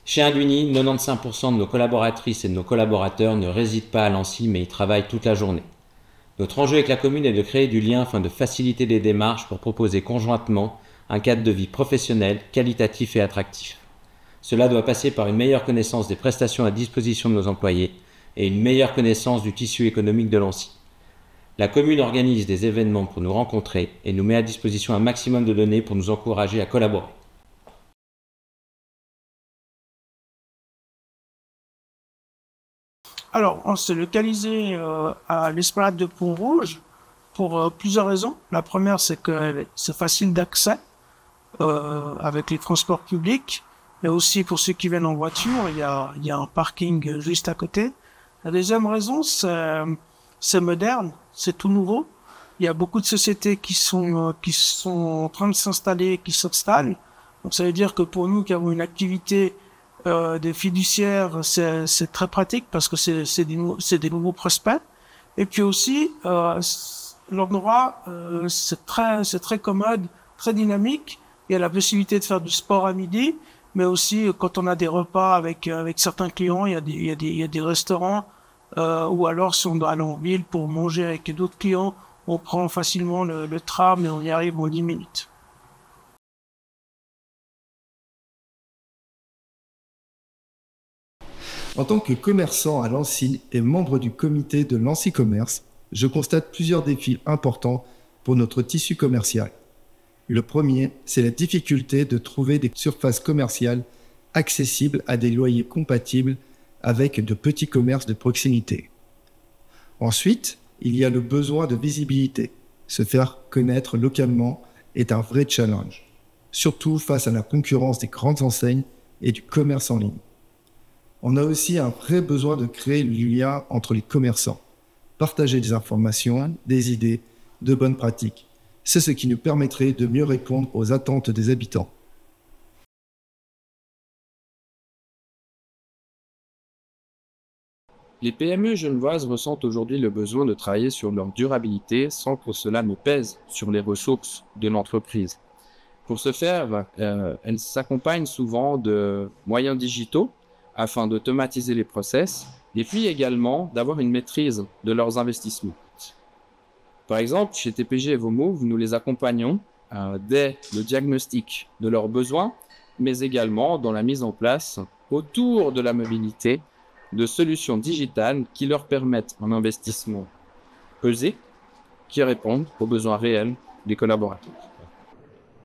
Chez Induini, 95% de nos collaboratrices et de nos collaborateurs ne résident pas à Lancy, mais y travaillent toute la journée. Notre enjeu avec la commune est de créer du lien afin de faciliter les démarches pour proposer conjointement un cadre de vie professionnel, qualitatif et attractif. Cela doit passer par une meilleure connaissance des prestations à disposition de nos employés et une meilleure connaissance du tissu économique de Lancy. La commune organise des événements pour nous rencontrer et nous met à disposition un maximum de données pour nous encourager à collaborer. Alors, on s'est localisé à l'Esplanade de Pont-Rouge pour plusieurs raisons. La première, c'est que c'est facile d'accès avec les transports publics, mais aussi pour ceux qui viennent en voiture, il y a un parking juste à côté. La deuxième raison, c'est moderne, c'est tout nouveau. Il y a beaucoup de sociétés qui sont en train de s'installer, qui s'installent. Donc ça veut dire que pour nous qui avons une activité des fiduciaires, c'est très pratique parce que c'est des nouveaux prospects. Et puis aussi, l'endroit, c'est très commode, très dynamique. Il y a la possibilité de faire du sport à midi, mais aussi quand on a des repas avec certains clients, il y a des restaurants, ou alors si on doit aller en ville pour manger avec d'autres clients, on prend facilement le tram et on y arrive en 10 minutes. En tant que commerçant à Lancy et membre du comité de Lancy Commerce, je constate plusieurs défis importants pour notre tissu commercial. Le premier, c'est la difficulté de trouver des surfaces commerciales accessibles à des loyers compatibles avec de petits commerces de proximité. Ensuite, il y a le besoin de visibilité. Se faire connaître localement est un vrai challenge, surtout face à la concurrence des grandes enseignes et du commerce en ligne. On a aussi un vrai besoin de créer du lien entre les commerçants, partager des informations, des idées, de bonnes pratiques. C'est ce qui nous permettrait de mieux répondre aux attentes des habitants. Les PME genevoises ressentent aujourd'hui le besoin de travailler sur leur durabilité sans que cela ne pèse sur les ressources de l'entreprise. Pour ce faire, elles s'accompagnent souvent de moyens digitaux afin d'automatiser les process et puis également d'avoir une maîtrise de leurs investissements. Par exemple, chez TPG et Vomove, nous les accompagnons dès le diagnostic de leurs besoins, mais également dans la mise en place autour de la mobilité de solutions digitales qui leur permettent un investissement pesé qui répondent aux besoins réels des collaborateurs.